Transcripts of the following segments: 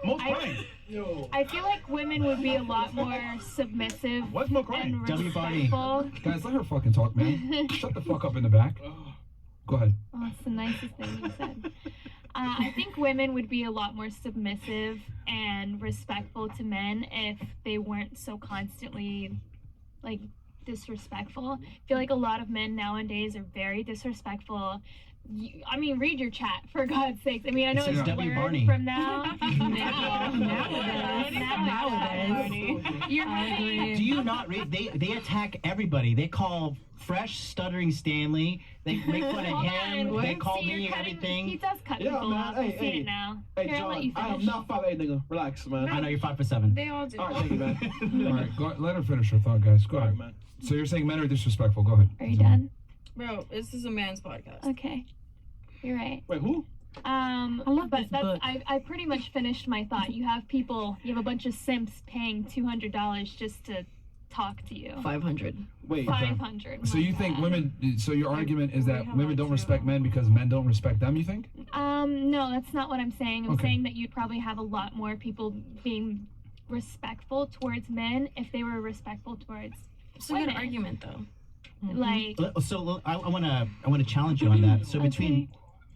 Most crying. I feel like women would be a lot more submissive What's more crying? and W. Barney. respectful. Guys, let her fucking talk, man. Shut the fuck up in the back. Go ahead. Oh, that's the nicest thing you said. I think women would be a lot more submissive and respectful to men if they weren't so constantly, like, disrespectful. I feel like a lot of men nowadays are very disrespectful. I mean, read your chat, for God's sakes. I mean, I know It says it's W. blurred Barney. from now. Nowadays. You're right. Do you not read? They attack everybody. They call Fresh stuttering Stanley. They make fun of Hold him. on. They call See, you're me cutting- everything. He does cut Yeah, people man. off. Hey, I see hey. it now. Hey, Here, I'll let you John, I am finish. not 5'8", nigga. Relax, man. I know you're 5'7". They all do. All right, thank you, man. All right, go, let her finish her thought, guys. Go All ahead. right, man. So you're saying men are disrespectful. Go ahead. Are you done? Bro, this is a man's podcast. Okay. You're right. Wait, who? love But this that's book. I pretty much finished my thought. You have a bunch of simps paying $200 just to talk to you. 500. Wait. 500. So my you think bad. women? So your argument is we that have women that don't too. respect men because men don't respect them? You think? No, that's not what I'm saying. I'm Okay. saying that you'd probably have a lot more people being respectful towards men if they were respectful towards It's a good women. argument, though. Like. So I want to challenge you on that. So between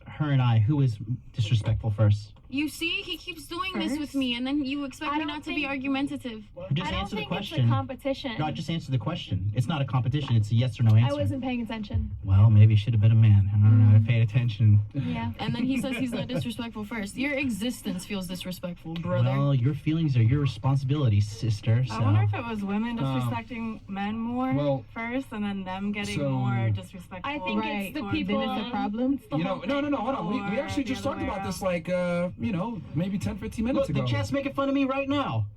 her and I, who is disrespectful first? You see, he keeps doing this with First? me, and then you expect I me don't not to be think- argumentative. Just I don't answer the think it's a question. competition. God, just answer the question. It's not a competition. It's a yes or no I answer. wasn't paying attention. Well, maybe you should have been a man. I don't know. I paid attention. Yeah. And then he says he's not disrespectful first. Your existence feels disrespectful, brother. Well, your feelings are your responsibility, sister. So. I wonder if it was women disrespecting men more well, first, and then them getting so- more disrespectful. I think it's the Or people. Then it's a problem. It's the You know, whole no, thing. hold on. We Or actually the just other talked way about this around. like, maybe 10, 15 minutes Look, the ago. chat's making fun of me right now.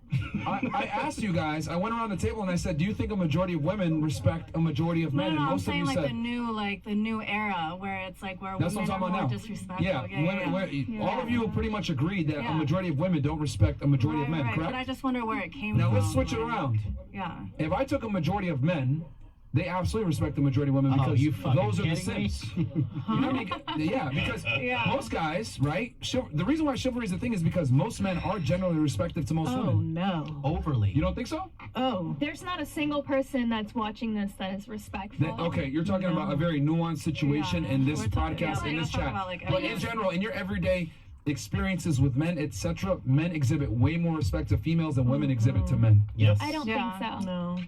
I asked you guys, I went around the table and I said, do you think a majority of women respect a majority of men? No, And I'm most of saying you like said, the new era where it's like where That's what women I'm are talking more about now. disrespectful. yeah, all of you pretty much agreed that a Yeah. majority of women don't respect a majority of men, right. correct? But I just wonder where it came Now from. let's switch it like, around. Yeah. If I took a majority of men, they absolutely respect the majority of women Oh, because you fucking those are the kidding me? simps. You know, yeah, because most guys, right? The reason why chivalry is a thing is because most men are generally respectful to most Oh women. no. Overly. You don't think so? Oh. There's not a single person that's watching this that is respectful. Okay, you're talking about a very nuanced situation in this We're talking- podcast, yeah, in we're this talking chat. about, like, But in general, in your everyday experiences with men, etc., men exhibit way more respect to females than women exhibit to men. Yes. I don't Yeah. think so. No.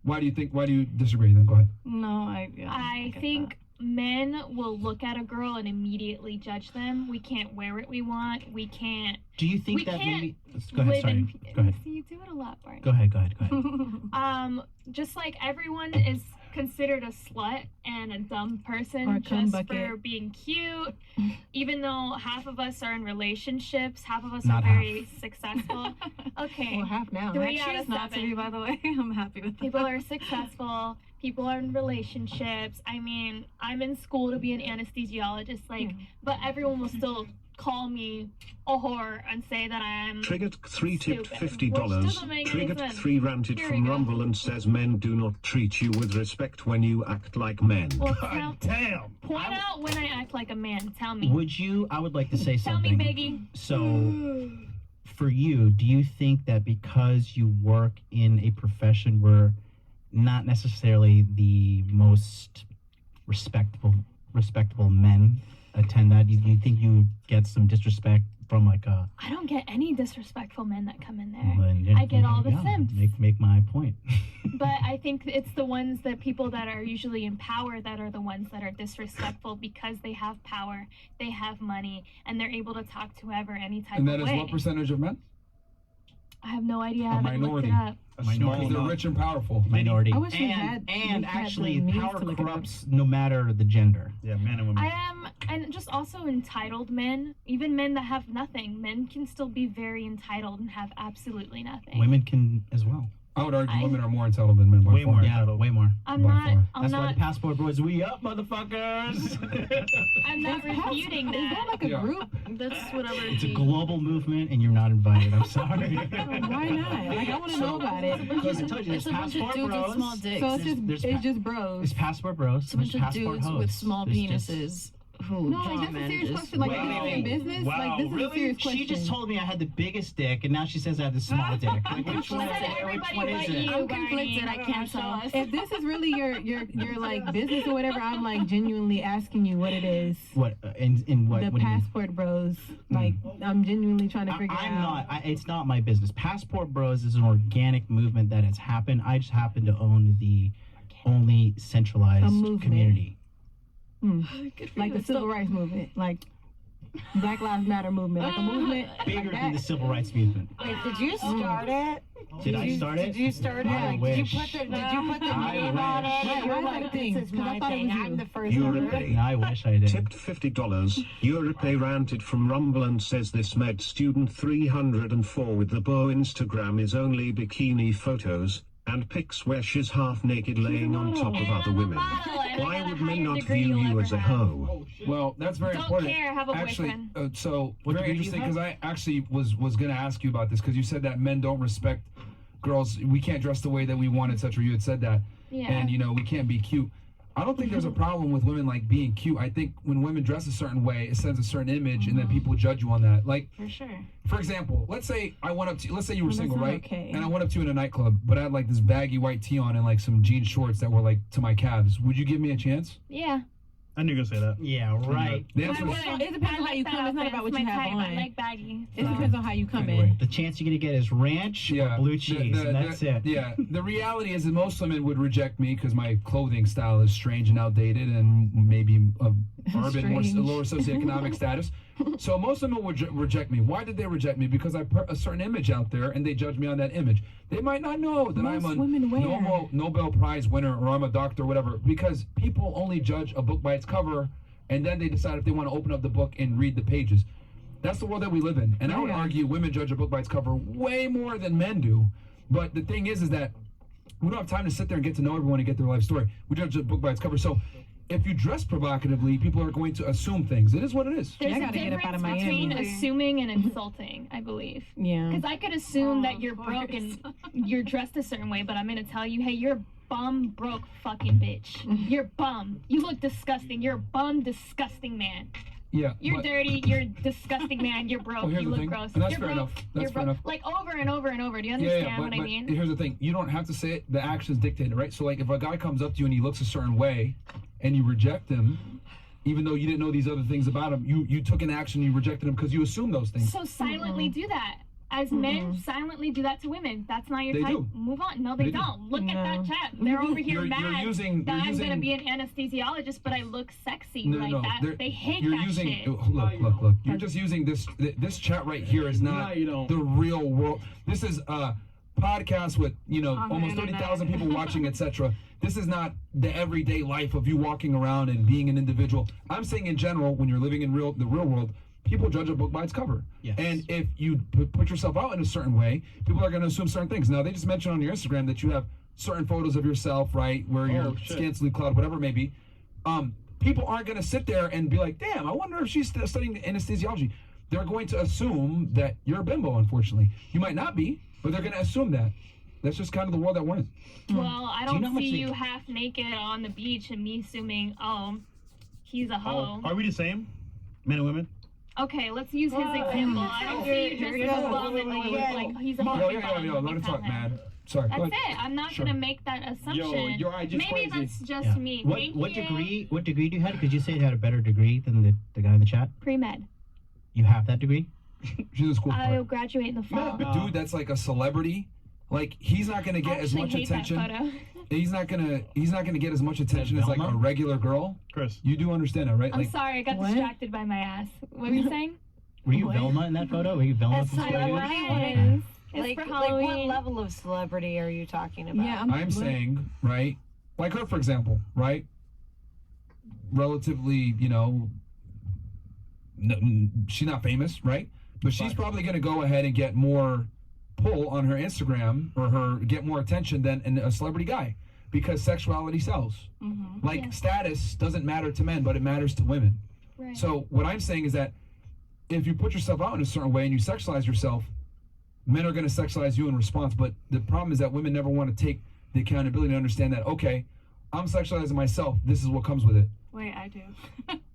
Why do you disagree then? Go ahead. No, I I get think men will look at a girl and immediately judge them. We can't wear what we want. We can't Do you think We that can't maybe? Go ahead. live Sorry. in. Go ahead. See, you do it a lot, Barney. Go ahead. Go ahead. Just like everyone is considered a slut and a dumb person Or a cum just for bucket. being cute, even though half of us are in relationships, half of us Not are very successful. Okay. Well, half now. 3 I out choose of not to 7. be, by the way. I'm happy with that. People are successful. People are in relationships. I mean, I'm in school to be an anesthesiologist, like, but everyone will still call me a whore and say that I'm Triggered 3 tipped stupid, $50. which doesn't make any Triggered sense. 3 ranted Here from we go. Rumble and says men do not treat you with respect when you act like men. Well, Damn. point out when I act like a man. Tell me. Would you? I would like to say Tell me, something. Biggie. So, for you, do you think that because you work in a profession where not necessarily the most respectable men attend that, you think you get some disrespect from like a? I don't get any disrespectful men that come in Well, there. then, I get all the yeah, simps. Make my point. But I think it's the ones that people that are usually in power that are the ones that are disrespectful because they have power, they have money, and they're able to talk to whoever any type And that of is way. what percentage of men? I have no idea. A I haven't looked minority. it up. Minority. Because they're rich and powerful. Minority. I wish we and had- and we had actually the means power to look it up. corrupts no matter the gender. Yeah, men and women. I am, and just also entitled men, even men that have nothing, men can still be very entitled and have absolutely nothing. Women can as well. I would argue I- women are more entitled than men. by Way far. more. Yeah, Entitled. way more. I'm by not, far. I'm That's why not, the passport boys, we up, motherfuckers. I'm not refuting Is that that. like a Yeah. group? That's whatever. It's a global movement, and you're not invited. I'm sorry. Why not? Like, I want to know about it. Because I told you, It's there's a bunch of passport dudes bros. with small dicks. So it's There's just bros. There's passport bros. It's a bunch there's of passport dudes hoes. with small There's just- penises who No, like John that's a serious manages. question. Like, Wait, is this wait, in business? wow, Like, this is a Really? serious question. She just told me I had the biggest dick, and now she says I have the small dick. Like, which She one said is it? Which everybody one but is it? you. I'm conflicted. I can't tell. If this is really your like business or whatever, I'm like genuinely asking you what it is. What? In what? The what do you mean? passport bros. Like, I'm genuinely trying to figure I'm out. not. It's not my business. Passport Bros is an organic movement that has happened. I just happen to own the only centralized movement. community. Good for Like you. the civil rights movement, like Black Lives Matter movement, like a movement Bigger like than that. the civil rights movement. Wait, did you start it? Did I start it? Did you start it? I Like, wish. Did you put the I name on wish. it? Why- You're why is like, that a thing? this is 'Cause I my thought it thing. was I'm you. the first You're one. a pay. I wish I did. Tipped $50. Europe ranted from Rumble and says this med student 304 with the bow Instagram is only bikini photos and pics where she's half naked laying on top of other women. Why would men not view you as a hoe? Well, that's very Don't important. care, have a Actually, boyfriend. so What very degree do you interesting have? because I actually was going to ask you about this because you said that men don't respect girls. We can't dress the way that we want, etc. You had said that, Yeah. and we can't be cute. I don't think there's a problem with women like being cute. I think when women dress a certain way, it sends a certain image, and then people judge you on that. Like, For sure. for example, let's say I went up to, let's say you were Well, that's single, not right? okay. And I went up to you in a nightclub, but I had like this baggy white tee on and like some jean shorts that were like to my calves. Would you give me a chance? Yeah. I knew you were gonna say that. Yeah, right. The I answer is wouldn't. It depends I on how you that come. It's not outfit. about what It's you my have type. on. I like baggy. It so. depends on how you come Anyway. in. The chance you're gonna get is ranch or blue cheese, and that's it. Yeah, the reality is that most women would reject me because my clothing style is strange and outdated, and maybe urban, more Strange. lower socioeconomic status. So most women would reject me. Why did they reject me? Because I put a certain image out there, and they judge me on that image. They might not know that Most I'm a women wear. Nobel Prize winner or I'm a doctor or whatever. Because people only judge a book by its cover, and then they decide if they want to open up the book and read the pages. That's the world that we live in. And I would Yeah. argue women judge a book by its cover way more than men do. But the thing is that we don't have time to sit there and get to know everyone and get their life story. We judge a book by its cover. So if you dress provocatively, people are going to assume things. It is what it is. There's I a gotta get up out of difference between Miami. assuming and insulting, I believe. Yeah. Because I could assume Oh, that you're of broke course. and you're dressed a certain way, but I'm gonna tell you, hey, you're bum broke fucking bitch. You're bum. You look disgusting. You're a bum disgusting man. Yeah. You're but- dirty. You're disgusting man. You're broke. Oh, here's you the look thing. gross. And that's you're fair broke. enough. That's You're fair broke. enough. Like over and over and over. Do you Yeah, understand yeah, what I mean? here's the thing. You don't have to say it. The actions dictate it, right? So, like, if a guy comes up to you and he looks a certain way, and you reject him, even though you didn't know these other things about him, you took an action, you rejected him because you assumed those things. So silently do that. As men, silently do that to women. That's not your They type. do. Move on. No, they, They do. don't. Look at No. that chat. They're over here You're mad using- that you're I'm gonna using- be an anesthesiologist, but I look sexy No, like no, that. they're- They hate You're that using shit. look. You're just using this chat right here is not No, you don't. the real world. This is a podcast with On the almost internet. 30,000 people watching, etc. This is not the everyday life of you walking around and being an individual. I'm saying in general, when you're living in the real world, people judge a book by its cover. Yes. And if you put yourself out in a certain way, people are going to assume certain things. Now, they just mentioned on your Instagram that you have certain photos of yourself, right, where you're shit. scantily clad, whatever it may be. People aren't going to sit there and be like, damn, I wonder if she's studying anesthesiology. They're going to assume that you're a bimbo, unfortunately. You might not be, but they're going to assume that. That's just kind of the world that we're in. Well, I Do you don't know how much see they- you half naked on the beach and me assuming, oh, he's a hoe. Are we the same? Men and women? Okay, let's use his example. I don't see you just as a bum and me like he's a hoe. Yo, let her talk, man. Sorry. That's go it. ahead. I'm not Sure. gonna make that assumption. your IG's Maybe crazy. that's just Yeah. me. What Thank what you. degree? What degree do you have? Because you said you had a better degree than the guy in the chat. Pre-med. You have that degree? She's a school I'll part. graduate in the Yeah, fall. but dude, that's like a celebrity. Like he's not gonna I get as actually much hate attention. that photo. He's not gonna get as much attention as like a Velma? regular girl. Chris. You do understand that, right? I'm Like sorry, I got What? distracted by my ass. What were you saying? Were you What? Velma in that photo? Were you Velma That's from I Scooby-Doo? was. It's Like, for like what Halloween. level of celebrity are you talking about? Yeah, I'm saying, right? Like her, for example, right? Relatively, she's not famous, right? But she's probably going to go ahead and get more pull on her Instagram or get more attention than a celebrity guy because sexuality sells. Like Yeah. status doesn't matter to men, but it matters to women. Right. So what I'm saying is that if you put yourself out in a certain way and you sexualize yourself, men are going to sexualize you in response. But the problem is that women never want to take the accountability to understand that, okay, I'm sexualizing myself. This is what comes with it. Wait, I do.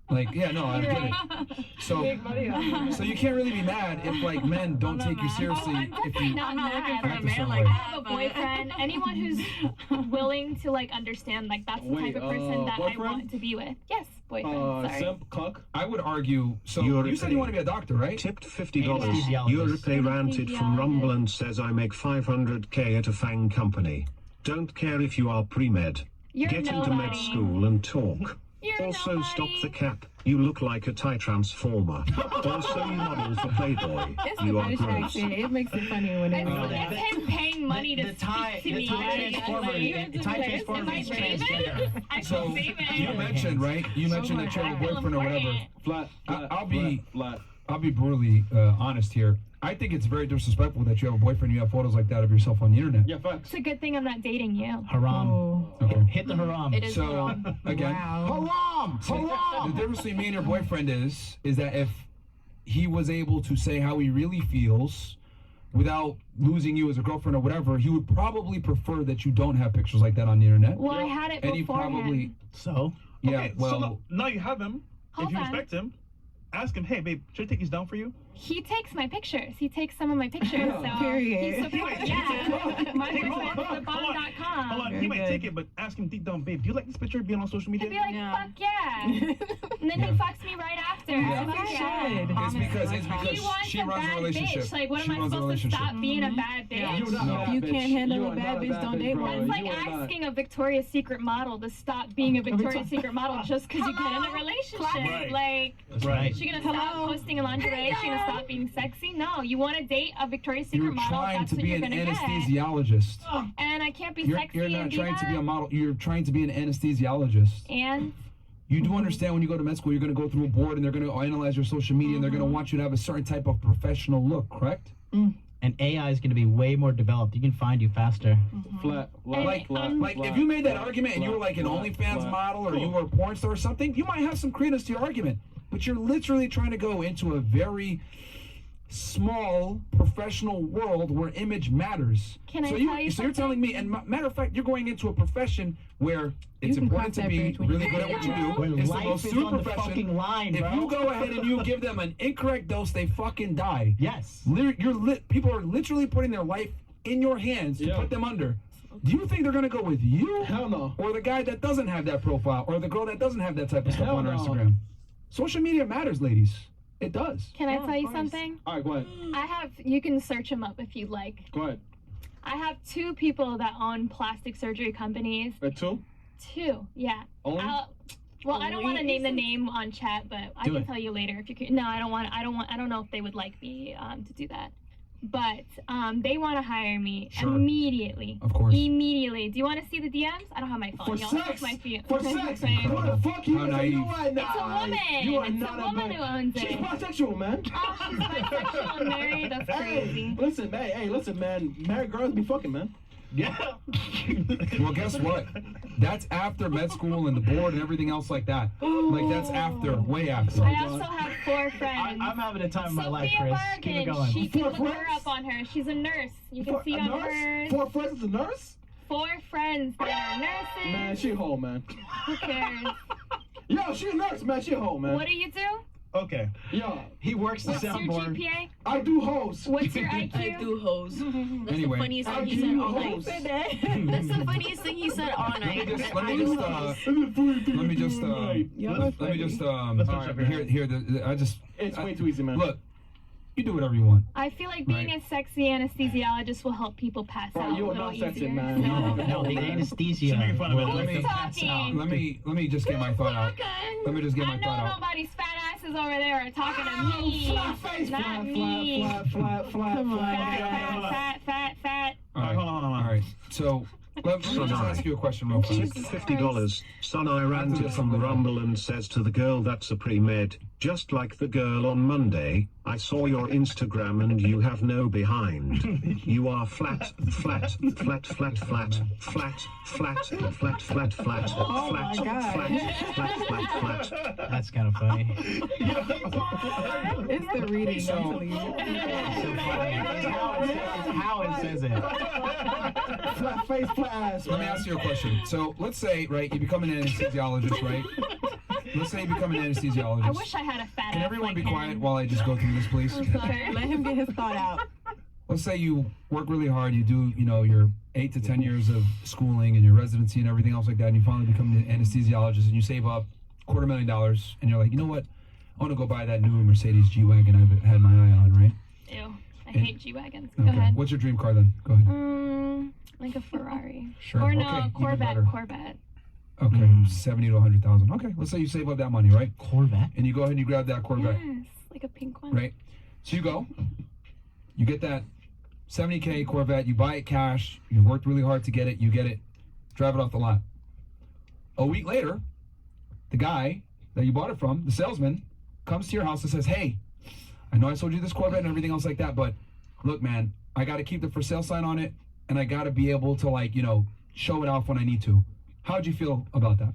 Like, yeah, no, I get it. So you can't really be mad if like men don't take you seriously I'm if definitely you not mad. act a Like, certain I way. have a boyfriend. Anyone who's willing to like understand, like that's the Wait, type of person that I boyfriend? want to be with. Yes, boyfriend. Sorry. Simp, cuck. I would argue. So You're you said you want to be a doctor, right? Tipped $50. Anesthesiologist. Europe ranted from Rumble and says I make 500k at a FANG company. Don't care if you are pre-med. You're Get into nobody. med school and talk. You're Also, nobody. stop the cap. You look like a Thai transformer. Also, you model for Playboy. It's the You are British gross. accent. It makes it funny when they It's, know do that. that. it's him paying money to the Thai, speak to the me. Thai Like, transformer, the Thai transformer am I is famous? transgender. I'm So famous. you mentioned, right? You mentioned that you have a boyfriend or whatever. Flat. I'll be- flat. I'll be brutally honest here. I think it's very disrespectful that you have a boyfriend and you have photos like that of yourself on the internet. Yeah, facts. It's a good thing I'm not dating you. Haram. Oh. Okay. Hit the haram. It is So wrong. again, Wow. the difference between me and your boyfriend is that if he was able to say how he really feels without losing you as a girlfriend or whatever, he would probably prefer that you don't have pictures like that on the internet. Well, I had it And he beforehand. probably, So, yeah, Okay, well, so now you have him. Hold if you on. respect him, ask him, hey, babe, should I take these down for you? He takes my pictures. He takes some of my pictures. So Period. He supports. Hey, Yeah. My Hey, hold boyfriend's on, the hold on. bomb.com. Hold on, he Very might good. take it, but ask him deep down, babe, do you like this picture being on social media? He'd be like, Yeah. fuck yeah. And then he fucks me right after. Yeah. Fuck He yeah. should. it's because He wants she a runs bad a relationship. bitch. Like, what She am I runs a supposed to relationship. stop being a bad bitch? Yeah. You're not a No. bad You bitch. can't handle You a are bad not bitch, don't date bro. one. That's like You are not. asking a Victoria's Secret model to stop being a Victoria's Secret model just because you get in a relationship. Right. Like, that's right. is she gonna stop posting lingerie? Is she gonna stop being sexy? No, you want to date a Victoria's Secret You're model. trying That's to what be you're an gonna get. anesthesiologist. And I can't be You're sexy not and be trying to be a that. model. You're trying to be an anesthesiologist. And You do understand when you go to med school, you're going to go through a board and they're going to analyze your social media and they're going to want you to have a certain type of professional look, correct? And AI is going to be way more developed. You can find you faster. Flat. Like, Like if you made that argument and you were like an Flat, OnlyFans flat. model or you were a porn star or something, you might have some credence to your argument. But you're literally trying to go into a very small professional world where image matters. Can I so tell you So you're telling me, and matter of fact, you're going into a profession where it's can important cross to that be bridge when you really good get at what you there. do. When It's the life most is suited on the profession. fucking line, If bro. you go ahead and you give them an incorrect dose, they fucking die. Yes. People are literally putting their life in your hands to Yeah. put them under. Do you think they're gonna go with you, Hell no. or the guy that doesn't have that profile, or the girl that doesn't have that type of stuff Hell on her no. Instagram? Social media matters, ladies. It does. can I Yeah, tell of you course. something? All right, go ahead. You can search them up if you'd like. Go ahead. I have 2 people that own plastic surgery companies. At 2? 2, yeah. Only? Well, I don't want to name the name on chat, but I Do can it. tell you later if you can. No, I don't want. I don't know if they would like me to do that. But they want to hire me Sure. immediately. Of course. Immediately. Do you want to see the DMs? I don't have my phone. For Y'all sex? check my feed. For sex? Incredible. What the fuck? You How is naive. you are It's a not. woman. You are It's not a woman who owns She's it. bisexual, man. Oh, she's bisexual and married. That's crazy. Listen, man. Hey, listen, man. Married girls be fucking, man. Yeah. Well, guess what? That's after med school and the board and everything else like that. Like that's after, way after. I also have 4 friends. I'm having a time of my life, Sophia Chris. Keep it Bargain. going. She can Four look her friends? up on her. She's a nurse. You can see a on nurse? hers. 4 friends is a nurse? 4 friends that are nurses. Man, she a hoe, man. Who cares? Yo, she a nurse, man. She a hoe, man. What do you do? Okay. Yo, He works the What's your soundboard. GPA? I do hoes. What's your I IQ? do hose. That's Anyway. the funniest I thing he do said all night. hoes. That's the funniest thing he said all night. Let me just Let's finish up here. It's way too easy, man. Look, you do whatever you want. I feel like being Right. a sexy anesthesiologist will help people pass Bro, out you a are little not sexy, easier. man. No, the anesthesia. Should make fun of it. will Let let me- them pass talking. out. Let me just get my thought out. Let me just get my I know thought out. nobody's fat asses over there are talking to me. Flat face, Not flat, me. flat. Come on. Fat. All right, Hold on. all right. So let me just ask you a question real quick. Tipped $50. Son, I ranted from Rumble and says to the girl that's a pre-med, just like the girl on Monday, I saw your Instagram and you have no behind. You are flat. That's kind of funny. It's the reading. So- I'm telling you. So funny. It's how it says it. Flat face, flat ass. Let me ask you a question. So let's say, right, you become an anesthesiologist, right? let's say you become an anesthesiologist. I wish I had a fat Can ass everyone like be him. quiet while I just go through this, please? I'm sorry. Let him get his thought out. Let's say you work really hard, you do, your 8 to 10 years of schooling and your residency and everything else like that, and you finally become an anesthesiologist and you save up $250,000 and you're like, you know what? I want to go buy that new Mercedes G-Wagon I've had my eye on, right? Ew. I And- hate G-Wagons. Go Okay. ahead. What's your dream car then? Go ahead. Like a Ferrari. Sure. Or no, Okay, even Corvette. better. Corvette. Okay, 70 to 100,000. Okay, let's say you save up that money, right? Corvette. And you go ahead and you grab that Corvette, Yes, like a pink one. right? So you go, you get that 70K Corvette, you buy it cash, you worked really hard to get it, you get it, drive it off the lot. A week later, the guy that you bought it from, the salesman, comes to your house and says, hey, I know I sold you this Corvette and everything else like that, but look, man, I got to keep the for sale sign on it, and I got to be able to, show it off when I need to. How'd you feel about that?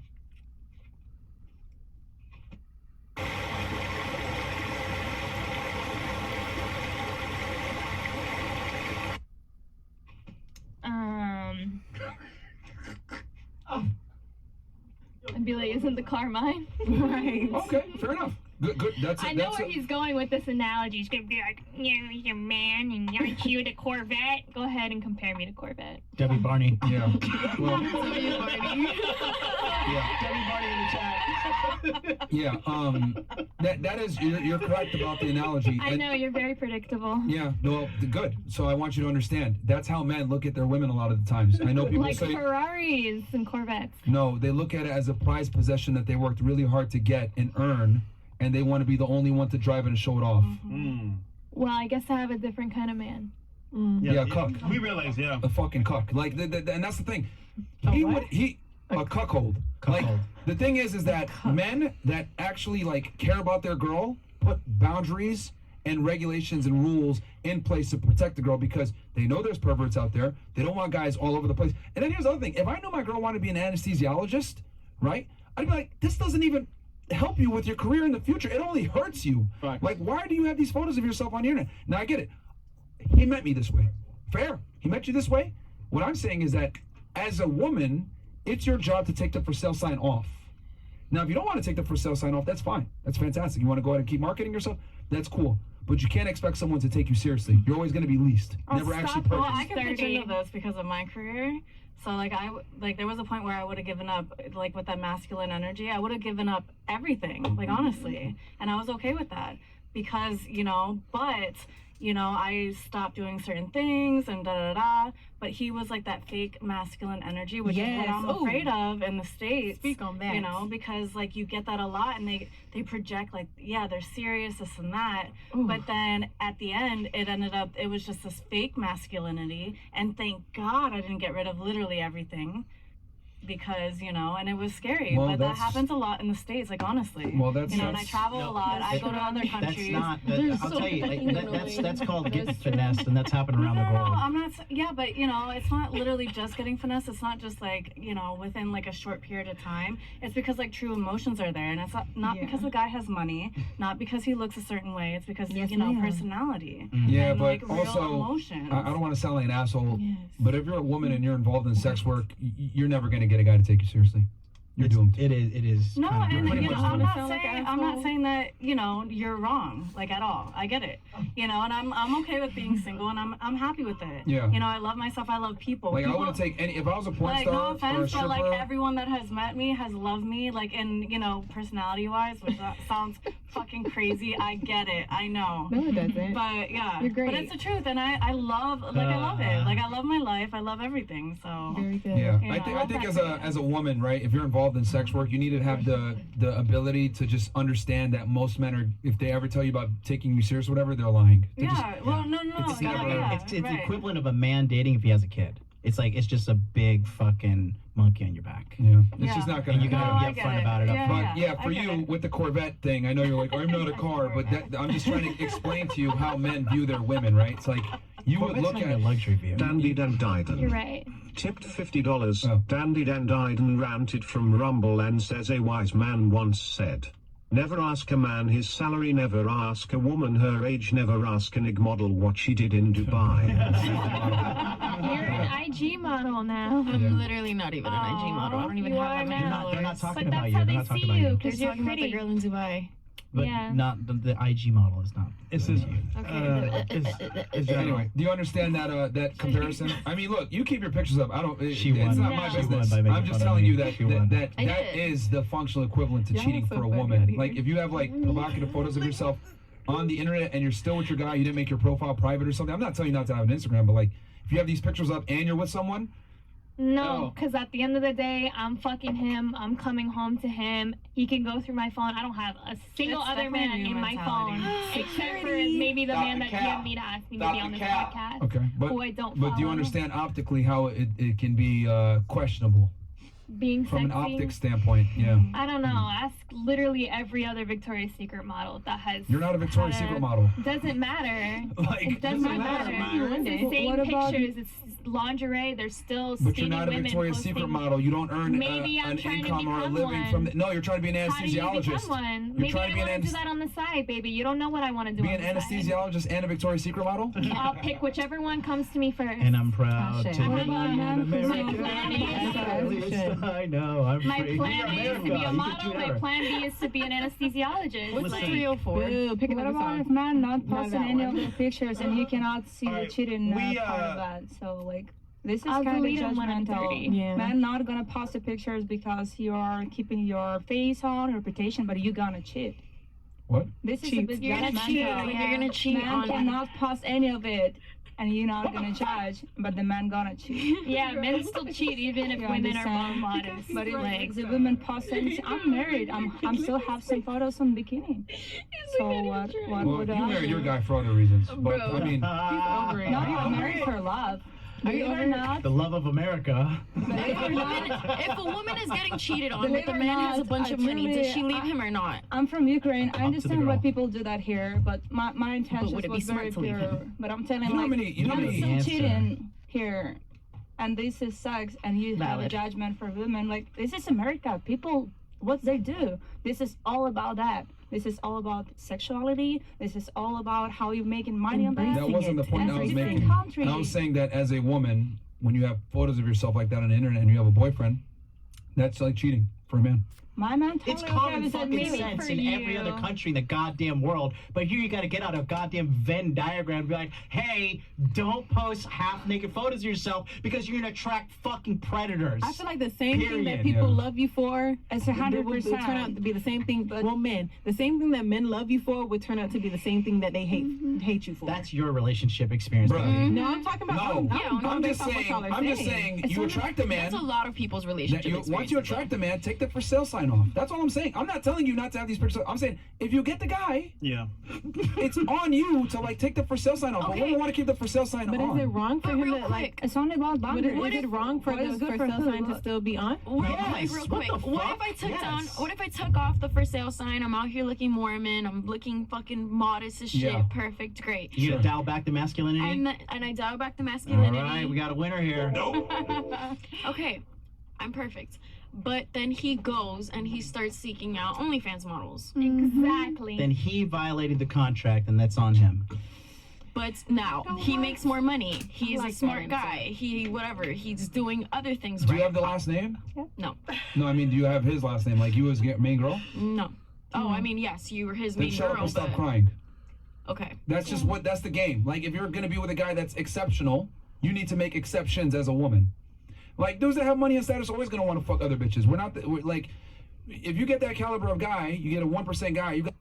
I'd be like, isn't the car mine? Right. Okay, fair enough. Good. That's I know where he's going with this analogy. He's gonna be like, you're a man and aren't you the Corvette? Go ahead and compare me to Corvette. Debbie Barney. Yeah. Well, Debbie Barney. yeah. That is you're correct about the analogy. I know, you're very predictable. Yeah. No. Good. So I want you to understand. That's how men look at their women a lot of the times. I know people Like say Ferraris and Corvettes. no. They look at it as a prized possession that they worked really hard to get and earn, and they want to be the only one to drive it and show it off. Well, I guess I have a different kind of man. Yeah, cuck. We realize, yeah. A fucking cuck. Like, and that's the thing. A cuckold. Like, Cuckold. the thing is that men that actually care about their girl put boundaries and regulations and rules in place to protect the girl because they know there's perverts out there. They don't want guys all over the place. And then here's the other thing: if I knew my girl wanted to be an anesthesiologist, right? I'd be like, this doesn't even help you with your career in the future. It only hurts you. Right. Like, why do you have these photos of yourself on the internet? Now I get it. He met me this way. Fair. He met you this way. What I'm saying is that as a woman, it's your job to take the for sale sign off. Now, if you don't want to take the for sale sign off, that's fine. That's fantastic. You want to go ahead and keep marketing yourself? That's cool. But you can't expect someone to take you seriously. You're always going to be least. Never actually Well, purchased. I can pitch into this because of my career. So there was a point where I would have given up, with that masculine energy, I would have given up everything, honestly. And I was okay with that because, but, I stopped doing certain things and da-da-da. But he was like that fake masculine energy, which is what I'm afraid of in the States. Speak on that. Because you get that a lot and they project they're serious, this and that. Ooh. But then at the end, it was just this fake masculinity. And thank God I didn't get rid of literally everything. Because, and it was scary. Well, but that that's- happens a lot in the States, honestly. Well, that's- and I that's- travel a lot. I go to other That's countries. not. There's I'll so tell you, many that's called getting That's finessed, and that's happening around no, the world. I'm not. Yeah, but it's not literally just getting finesse. It's not just within a short period of time. It's because true emotions are there, and it's not Yeah. because the guy has money, not because he looks a certain way. It's because Yes, ma'am. personality. Yeah, and, but real also, emotions. I don't want to sound like an asshole, Yes. but if you're a woman and you're involved in sex work, you're never going to get a guy to take you seriously. You're doomed. It is. No, kind of and pretty much I'm so. not Sound like saying an I'm not asshole. saying that you're wrong at all. I get it, and I'm okay with being single, and I'm happy with it. Yeah. I love myself. I love people. I People- wouldn't take any. If I was a porn no star or a offense, but stripper, everyone that has met me has loved me, in personality wise, which that sounds fucking crazy. I get it. I know. No, it doesn't. But yeah, You're great. But it's the truth, and I love I love it. I love my life. I love everything. So Very good. yeah, Yeah, I think I as love a woman, right? If you're involved in sex work, you need to have the ability to just understand that most men are, if they ever tell you about taking you serious or whatever, they're lying. They're yeah. just- Well, no. It's yeah, never. yeah, It's the right. equivalent of a man dating if he has a kid. It's just a big fucking monkey on your back. Yeah, it's Yeah. just not gonna And you happen. gotta I be get upfront it. about it up Yeah, front. But yeah, I for get you it. with the Corvette thing, I know you're like, I'm not a car, but I'm just trying to explain to you how men view their women, right? It's like you would Corvette's look not at a luxury vehicle. Dandy Dandiden. You're right. Tipped $50. Oh. Dandy Dandiden ranted from Rumble and says a wise man once said, Never ask a man his salary, never ask a woman her age, never ask an IG model what she did in Dubai. You're an IG model now. I'm literally not even an IG model. I don't even You have are that many now. followers. They're not talking But about that's you. how They're they not talking see about you, you. because Just you're talking about the pretty. girl in Dubai. But Yeah. not the IG model is not. It says. Anyway, do you understand that that comparison? I mean, look, you keep your pictures up. I don't. She it's won. not No. my She business. won by making I'm just fun of telling me. you that She won. that I that did. is the functional equivalent to Y'all cheating so for a funny woman. out here. Like if you have like provocative photos of yourself on the internet and you're still with your guy, you didn't make your profile private or something. I'm not telling you not to have an Instagram, but like if you have these pictures up and you're with someone, No, because at the end of the day, I'm fucking him. I'm coming home to him. He can go through my phone. I don't have a single It's other definitely man a new in my mentality. phone, except for maybe the Stop man the that cap. DM'd me to ask me to Stop be the on this cap. podcast. okay, Who I don't but do you follow. understand optically how it can be questionable Being from an sexy? optic standpoint? Yeah, I don't know. Ask literally every other Victoria's Secret model that has. you're not a Victoria's had a- Secret model. Doesn't matter. Like, It doesn't doesn't matter. matter. It's the same What about- pictures. It's lingerie. There's still but skinny you're not a women Victoria's posting. Secret model. You don't earn Maybe I'm an trying to income or a become living one. from. No, you're trying to be an How do you become anesthesiologist. one? You're Maybe trying I to be an want to do that on the side, baby. You don't know what I want to do. Be on an the side. anesthesiologist and a Victoria's Secret model. I'll pick whichever one comes to me first. And I'm proud shit. to What be about an man who's American. not- At least I know I'm My free. plan You're A is to America. be a You can model. do My whatever. plan B is to be an anesthesiologist. What's Like, 304? Boo, pick What another about song. if man not Not posting that any one. of the pictures and you cannot see the Alright, cheating we, part of uh, that? So like, this is I'll kind of delete 'em when I'm 30. judgmental. Yeah. Man not gonna post the pictures because you are keeping your face on, reputation, but you gonna cheat. What? This is a Cheat. bit You're gonna judgmental. cheat. You're gonna cheat Man on. cannot post any of it, and you're not gonna judge, but the man gonna cheat. yeah, men still cheat even if You women are understand? more modest. But if Like, the women post anything, I'm married. I'm still have some photos on bikini. So what Well, would you I married do? your guy for other reasons, but Bro. I mean, over it. No, I'm married for love. Are you Believe it or over not, The love of America. believe it or not, If a woman is getting cheated on, Believe but the it or man has a not, bunch I of money, does she truly- leave him or not? I'm from Ukraine. I Up to the understand why girl. people do that here, but my intentions would it be was smart very to leave pure. him? But I'm telling You know how like, many- you know how I'm many- still Answer. cheating here, and this is sex, and you have a Valid. judgment for women. Like this is America. People, what they do. This is all about that. This is all about sexuality. This is all about how you're making money on that. that wasn't the point I was Different making. countries. I was saying that as a woman, when you have photos of yourself like that on the internet and you have a boyfriend, that's like cheating for a man. My man totally It's okay common with fucking admitting. sense for in every other you. country in the goddamn world. But here you gotta get out a goddamn Venn diagram and be like, hey, don't post half naked photos of yourself because you're gonna attract fucking predators. I feel like the same thing Period. that people Yeah. love you for, It's it would 100%. turn out to be the same thing. But- Well, men, the same thing that men love you for would turn out to be the same thing that they hate you for. That's your relationship experience, Bruh. buddy. no, I'm talking about. No, I'm going I'm based just off what saying. y'all are I'm just saying. You attract a man. That's a lot of people's That relationship you, once you experiences, attract a man, take the for sale sign off. That's all I'm saying. I'm not telling you not to have these pictures. I'm saying if you get the guy, Yeah. it's on you to like take the for sale sign off. But Okay. women want to keep the for sale sign But on. is it wrong for But him real to like? quick, It's only about Is boundaries. it wrong for What is the good for for sale who? sign to What? still be on? Yes, real what quick. the What fuck? if I took Yes. down? What if I took off the for sale sign? I'm out here looking Mormon. I'm looking fucking modest as shit. Yeah. Perfect, great. You gonna dial back the masculinity? And I dial back the All masculinity. right, we got a winner here. Okay, I'm perfect. But then he goes and he starts seeking out OnlyFans models. exactly. Then he violated the contract, and that's on him. But now he makes more money. He's like a that smart answer. guy. He whatever. He's doing other things Do right. you have the last name? No, No, I mean, do you have his last name? Like you as main girl? no. Oh, I mean, yes, you were his Then main shut up girl, and stop but crying. okay. That's just what. That's the game. Like if you're gonna be with a guy that's exceptional, you need to make exceptions as a woman. Like dudes that have money and status are always gonna want to fuck other bitches. We're not like, if you get that caliber of guy, you get a 1% guy. You got